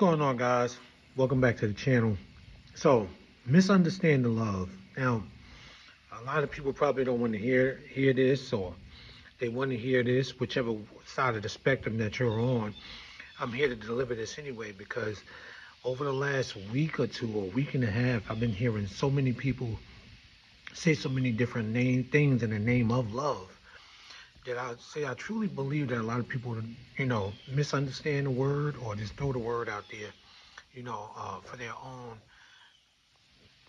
going on, guys? Welcome back to the channel. So, misunderstanding love. Now, a lot of people probably don't want to hear this, or they want to hear this, whichever side of the spectrum that you're on. I'm here to deliver this anyway because over the last week or two, or week and a half, I've been hearing so many people say so many different things in the name of love that I truly believe that a lot of people, misunderstand the word or just throw the word out there, for their own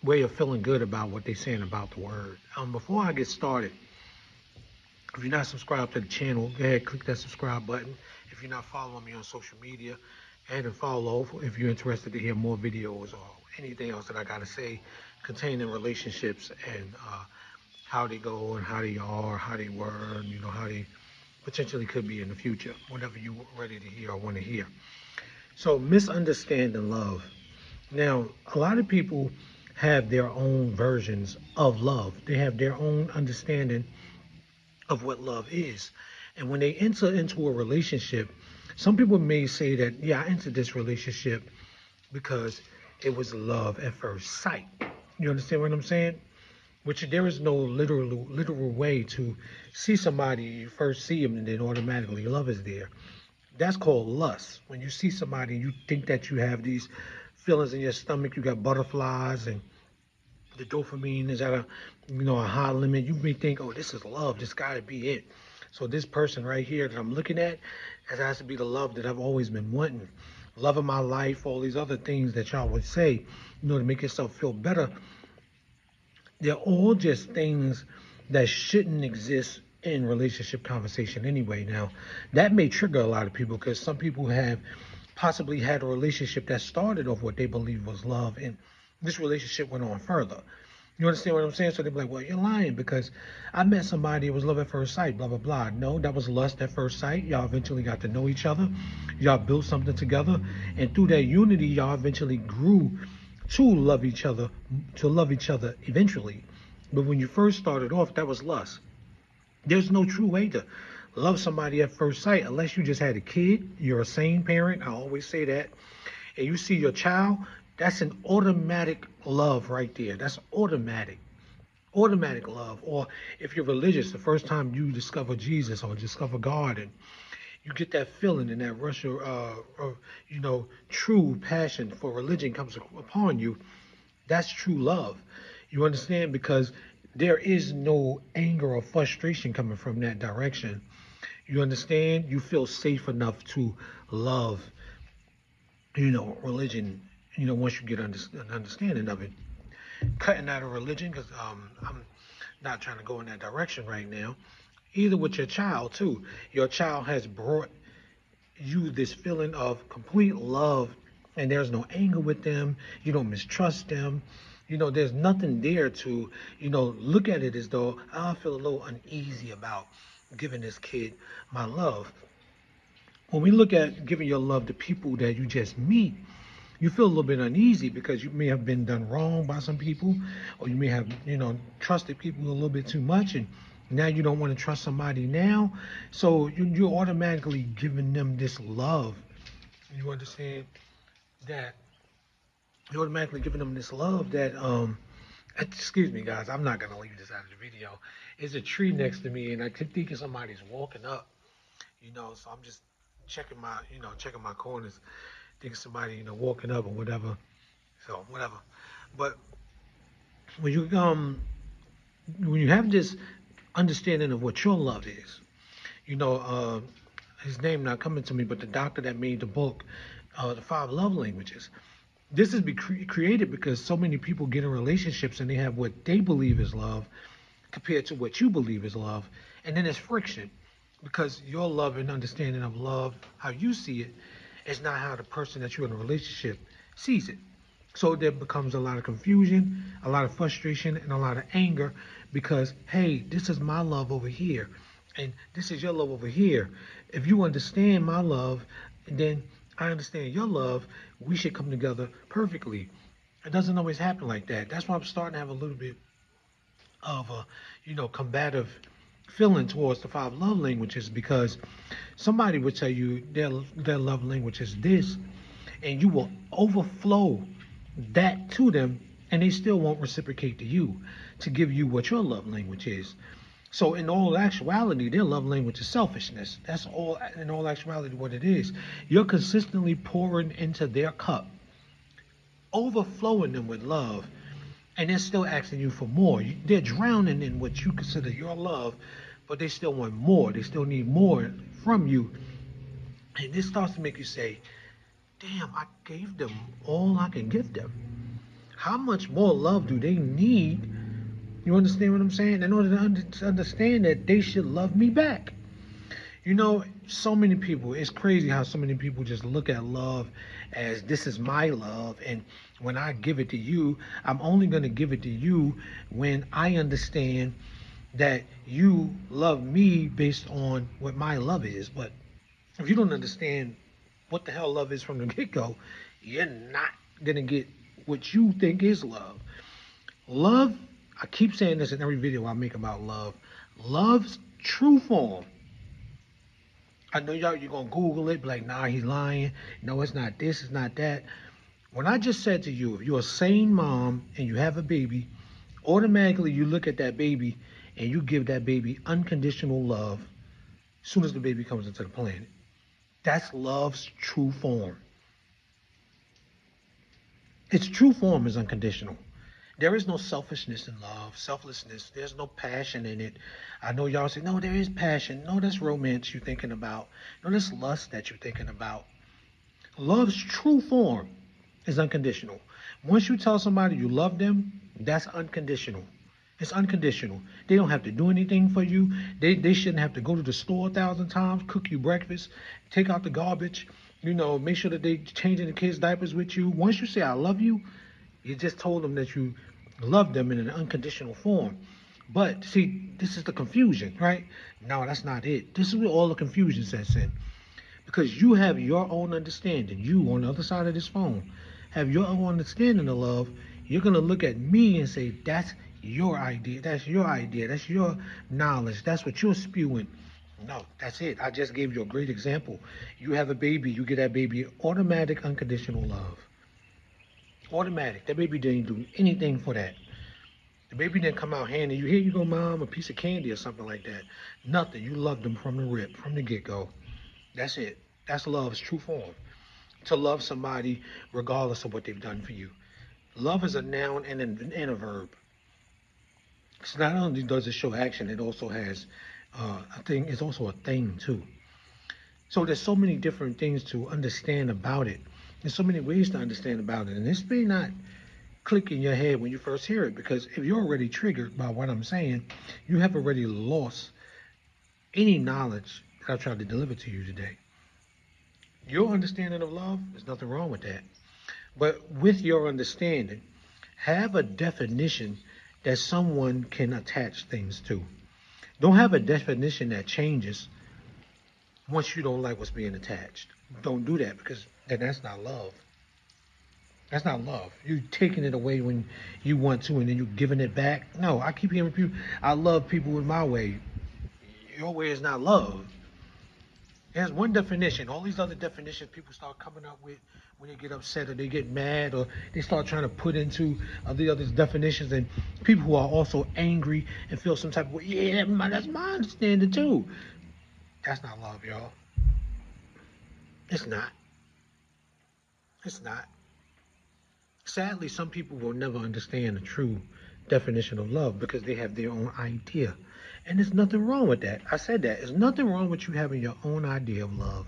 way of feeling good about what they're saying about the word. Before I get started, if you're not subscribed to the channel, go ahead, click that subscribe button. If you're not following me on social media, and follow if you're interested to hear more videos or anything else that I got to say containing relationships and how they go and how they are, how they were, and how they potentially could be in the future, whatever you're ready to hear or want to hear. So, misunderstanding love. Now, a lot of people have their own versions of love. They have their own understanding of what love is. And when they enter into a relationship, some people may say that, yeah, I entered this relationship because it was love at first sight. You understand what I'm saying? Which there is no literal way to see somebody, you first see them and then automatically love is there. That's called lust. When you see somebody, you think that you have these feelings in your stomach, you got butterflies, and the dopamine is at a high limit. You may think, oh, this is love. This got to be it. So this person right here that I'm looking at, it has to be the love that I've always been wanting. Love of my life, all these other things that y'all would say, to make yourself feel better. They're all just things that shouldn't exist in relationship conversation anyway. Now, that may trigger a lot of people because some people have possibly had a relationship that started off what they believe was love, and this relationship went on further. You understand what I'm saying? So they're like, well, you're lying because I met somebody, it was love at first sight, blah, blah, blah. No, that was lust at first sight. Y'all eventually got to know each other. Y'all built something together. And through that unity, y'all eventually grew to love each other eventually. But when you first started off, that was lust. There's no true way to love somebody at first sight unless you just had a kid. You're a sane parent. I always say that. And you see your child, that's an automatic love right there. That's automatic love. Or if you're religious, the first time you discover Jesus or discover God, and you get that feeling and that rush of true passion for religion comes upon you, that's true love. You understand? Because there is no anger or frustration coming from that direction. You understand? You feel safe enough to love, religion, once you get an understanding of it. Cutting out of religion, because I'm not trying to go in that direction right now. Either with your child, too. Your child has brought you this feeling of complete love, and there's no anger with them. You don't mistrust them. There's nothing there to, look at it as though I feel a little uneasy about giving this kid my love. When we look at giving your love to people that you just meet, you feel a little bit uneasy because you may have been done wrong by some people, or you may have, trusted people a little bit too much, and now you don't want to trust somebody now. So you're automatically giving them this love. You understand that you're automatically giving them this love that, excuse me, guys, I'm not going to leave this out of the video. There's a tree next to me, and I keep thinking somebody's walking up, so I'm just checking my corners, thinking somebody, walking up or whatever. So whatever. But when you have this understanding of what your love is, you know, uh, his name not coming to me, but the doctor that made the book, The Five Love Languages. This has been created because so many people get in relationships and they have what they believe is love compared to what you believe is love, and then there's friction because your love and understanding of love, how you see it, is not how the person that you're in a relationship sees it. So there becomes a lot of confusion, a lot of frustration, and a lot of anger because, hey, this is my love over here, and this is your love over here. If you understand my love, then I understand your love, we should come together perfectly. It doesn't always happen like that. That's why I'm starting to have a little bit of a, combative feeling towards the five love languages because somebody would tell you their love language is this, and you will overflow that to them, and they still won't reciprocate to you to give you what your love language is. So in all actuality, their love language is selfishness. That's all in all actuality what it is. You're consistently pouring into their cup, overflowing them with love, and they're still asking you for more. They're drowning in what you consider your love, but they still want more. They still need more from you. And this starts to make you say, damn, I gave them all I can give them. How much more love do they need? You understand what I'm saying? In order to understand that they should love me back. You know, so many people, it's crazy how so many people just look at love as this is my love. And when I give it to you, I'm only going to give it to you when I understand that you love me based on what my love is. But if you don't understand what the hell love is from the get go, you're not going to get what you think is love. Love, I keep saying this in every video I make about love. Love's true form. I know y'all, you're going to Google it, be like, nah, he's lying. No, it's not this, it's not that. When I just said to you, if you're a sane mom and you have a baby, automatically you look at that baby and you give that baby unconditional love as soon as the baby comes into the planet. That's love's true form. Its true form is unconditional. There is no selfishness in love, selflessness. There's no passion in it. I know y'all say, no, there is passion. No, that's romance you're thinking about. No, that's lust that you're thinking about. Love's true form is unconditional. Once you tell somebody you love them, that's unconditional. It's unconditional. They don't have to do anything for you. They shouldn't have to go to the store 1,000 times, cook you breakfast, take out the garbage, make sure that they changing the kids' diapers with you. Once you say I love you, you just told them that you love them in an unconditional form. But see, this is the confusion, right? No, that's not it. This is where all the confusion sets in. Because you have your own understanding. You on the other side of this phone have your own understanding of love. You're gonna look at me and say, that's your idea, that's your idea, that's your knowledge, that's what you're spewing. No, that's it. I just gave you a great example. You have a baby, you get that baby automatic unconditional love. Automatic. That baby didn't do anything for that. The baby didn't come out handing you, here you go, mom, a piece of candy or something like that. Nothing. You loved them from the rip, from the get-go. That's it. That's love's true form. To love somebody regardless of what they've done for you. Love is a noun and a verb. So not only does it show action, it also has a thing. It's also a thing too. So there's so many different things to understand about it. There's so many ways to understand about it, and this may not click in your head when you first hear it, because if you're already triggered by what I'm saying, you have already lost any knowledge that I've tried to deliver to you today. Your understanding of love, there's nothing wrong with that. But with your understanding, have a definition that someone can attach things to. Don't have a definition that changes once you don't like what's being attached. Don't do that, because then that's not love. That's not love. You're taking it away when you want to and then you're giving it back. No, I keep hearing people, I love people with my way. Your way is not love. There's one definition. All these other definitions people start coming up with when they get upset or they get mad or they start trying to put into the other definitions, and people who are also angry and feel some type of way. Yeah, that's my understanding too. That's not love, y'all. It's not. It's not. Sadly, some people will never understand the true definition of love because they have their own idea. And there's nothing wrong with that. I said that. There's nothing wrong with you having your own idea of love.